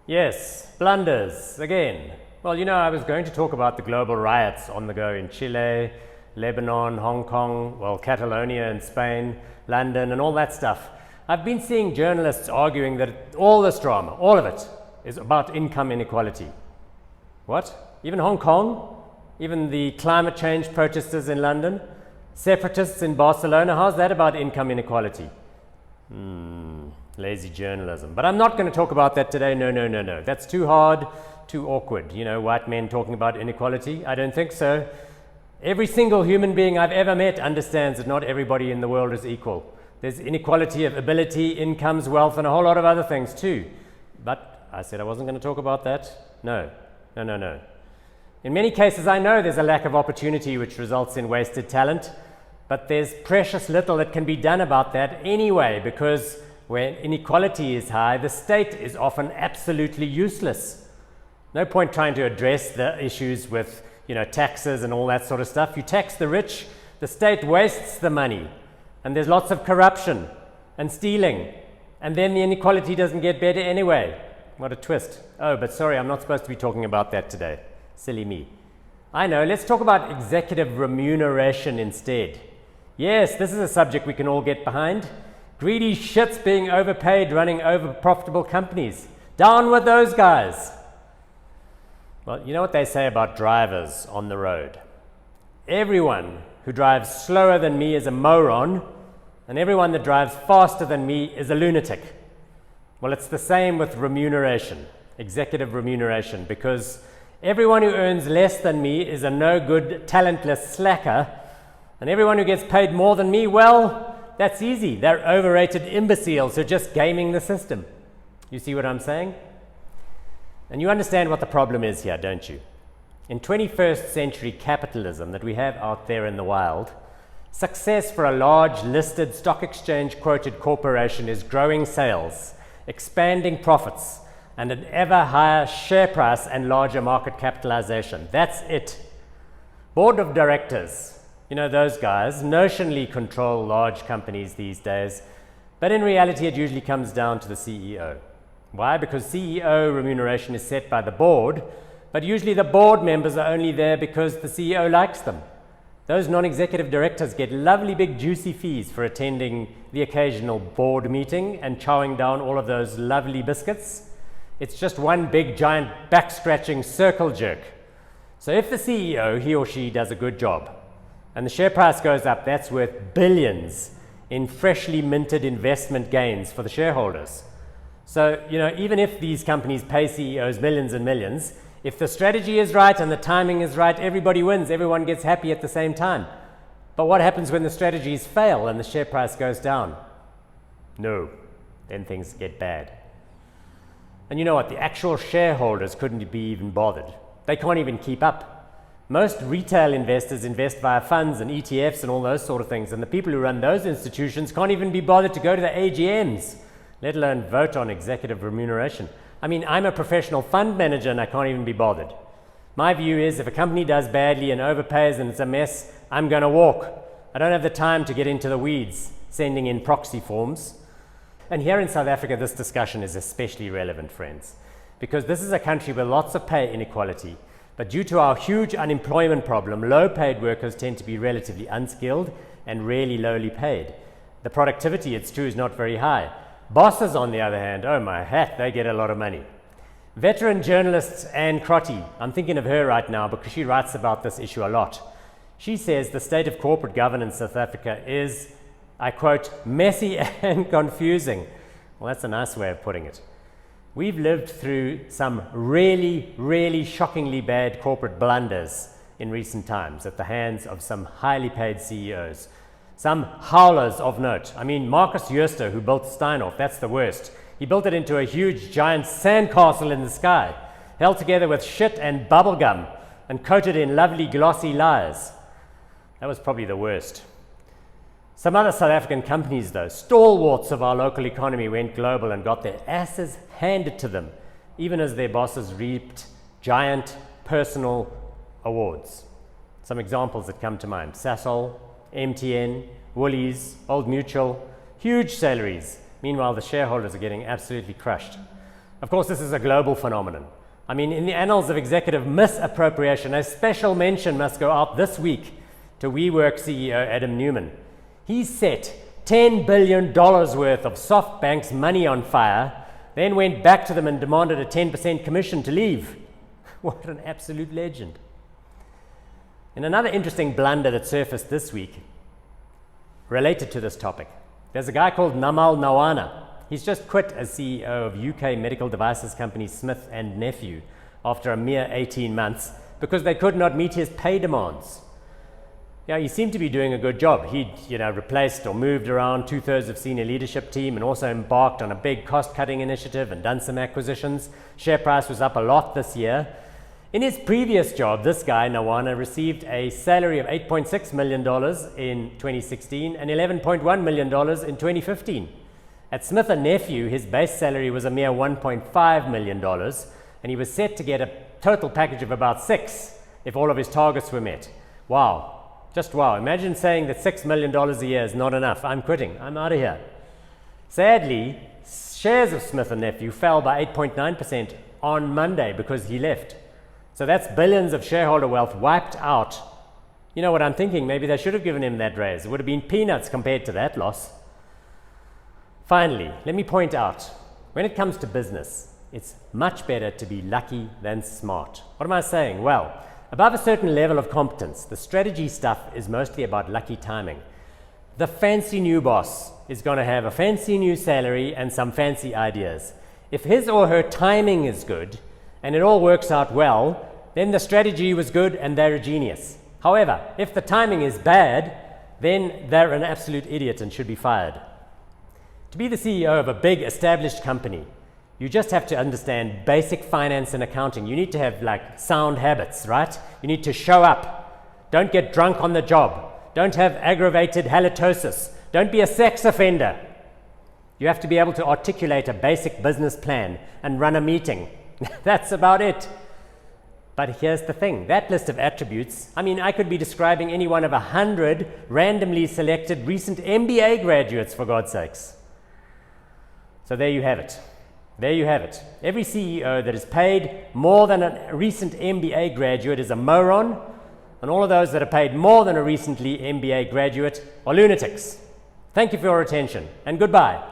Yes, blunders, again. Well, I was going to talk about the global riots on the go in Chile, Lebanon, Hong Kong, well, Catalonia in Spain, London, and all that stuff. I've been seeing journalists arguing that all this drama, all of it, is about income inequality. What? Even Hong Kong? Even the climate change protesters in London? Separatists in Barcelona? How's that about income inequality? Lazy journalism. But I'm not going to talk about that today. No. That's too hard, too awkward. White men talking about inequality? I don't think so. Every single human being I've ever met understands that not everybody in the world is equal. There's inequality of ability, incomes, wealth, and a whole lot of other things too. But I said I wasn't going to talk about that. No. In many cases, I know there's a lack of opportunity which results in wasted talent, but there's precious little that can be done about that anyway, because when inequality is high, the state is often absolutely useless. No point trying to address the issues with, taxes and all that sort of stuff. You tax the rich, the state wastes the money, and there's lots of corruption and stealing, and then the inequality doesn't get better anyway. What a twist. Oh, but sorry, I'm not supposed to be talking about that today. Silly me. I know, let's talk about executive remuneration instead. Yes, this is a subject we can all get behind. Greedy shits being overpaid, running over profitable companies. Down with those guys. Well, you know what they say about drivers on the road? Everyone who drives slower than me is a moron, and everyone that drives faster than me is a lunatic. Well, it's the same with remuneration, executive remuneration, because everyone who earns less than me is a no-good, talentless slacker, and everyone who gets paid more than me, well, that's easy. They're overrated imbeciles who are just gaming the system. You see what I'm saying? And you understand what the problem is here, don't you? In 21st century capitalism that we have out there in the wild, success for a large listed stock exchange quoted corporation is growing sales, expanding profits, and an ever higher share price and larger market capitalization. That's it. Board of directors, those guys notionally control large companies these days, but in reality it usually comes down to the CEO. Why? Because CEO remuneration is set by the board, but usually the board members are only there because the CEO likes them. Those non-executive directors get lovely big juicy fees for attending the occasional board meeting and chowing down all of those lovely biscuits. It's just one big giant back-scratching circle jerk. So if the CEO, he or she, does a good job and the share price goes up, that's worth billions in freshly minted investment gains for the shareholders. So, even if these companies pay CEOs millions and millions, if the strategy is right and the timing is right, everybody wins, everyone gets happy at the same time. But what happens when the strategies fail and the share price goes down? No, then things get bad. And you know what? The actual shareholders couldn't be even bothered. They can't even keep up. Most retail investors invest via funds and ETFs and all those sort of things, and the people who run those institutions can't even be bothered to go to the AGMs, let alone vote on executive remuneration. I mean, I'm a professional fund manager and I can't even be bothered. My view is if a company does badly and overpays and it's a mess, I'm going to walk. I don't have the time to get into the weeds, sending in proxy forms. And here in South Africa, this discussion is especially relevant, friends, because this is a country with lots of pay inequality. But due to our huge unemployment problem, low-paid workers tend to be relatively unskilled and really lowly paid. The productivity, it's true, is not very high. Bosses, on the other hand, oh my hat, they get a lot of money. Veteran journalist Anne Crotty, I'm thinking of her right now because she writes about this issue a lot. She says the state of corporate governance in South Africa is, I quote, messy and confusing. Well, that's a nice way of putting it. We've lived through some really, really shockingly bad corporate blunders in recent times at the hands of some highly paid CEOs. Some howlers of note. I mean, Marcus Jooste, who built Steinhoff, that's the worst. He built it into a huge, giant sandcastle in the sky, held together with shit and bubblegum, and coated in lovely, glossy lies. That was probably the worst. Some other South African companies, though, stalwarts of our local economy, went global and got their asses handed to them, even as their bosses reaped giant personal awards. Some examples that come to mind: Sasol, MTN, Woolies, Old Mutual, huge salaries. Meanwhile, the shareholders are getting absolutely crushed. Of course, this is a global phenomenon. I mean, in the annals of executive misappropriation, a special mention must go out this week to WeWork CEO Adam Newman. He set $10 billion worth of SoftBank's money on fire, then went back to them and demanded a 10% commission to leave. What an absolute legend. And another interesting blunder that surfaced this week related to this topic. There's a guy called Namal Nawana. He's just quit as CEO of UK medical devices company Smith and Nephew after a mere 18 months because they could not meet his pay demands. Yeah, he seemed to be doing a good job. He'd replaced or moved around 2/3 of senior leadership team and also embarked on a big cost-cutting initiative and done some acquisitions. Share price was up a lot this year. In his previous job, this guy, Nawana, received a salary of $8.6 million in 2016 and $11.1 million in 2015. At Smith & Nephew, his base salary was a mere $1.5 million, and he was set to get a total package of about $6 million if all of his targets were met. Wow. Just wow. Imagine saying that $6 million a year is not enough. I'm quitting. I'm out of here. Sadly, shares of Smith & Nephew fell by 8.9% on Monday because he left. So that's billions of shareholder wealth wiped out. You know what I'm thinking? Maybe they should have given him that raise. It would have been peanuts compared to that loss. Finally, let me point out, when it comes to business, it's much better to be lucky than smart. What am I saying? Well, above a certain level of competence, the strategy stuff is mostly about lucky timing. The fancy new boss is going to have a fancy new salary and some fancy ideas. If his or her timing is good and it all works out well, then the strategy was good and they're a genius. However, if the timing is bad, then they're an absolute idiot and should be fired. To be the CEO of a big established company, you just have to understand basic finance and accounting. You need to have sound habits, right? You need to show up. Don't get drunk on the job. Don't have aggravated halitosis. Don't be a sex offender. You have to be able to articulate a basic business plan and run a meeting. That's about it. But here's the thing, that list of attributes, I could be describing any one of 100 randomly selected recent MBA graduates, for God's sakes. So there you have it. There you have it. Every CEO that is paid more than a recent MBA graduate is a moron, and all of those that are paid more than a recently MBA graduate are lunatics. Thank you for your attention, and goodbye.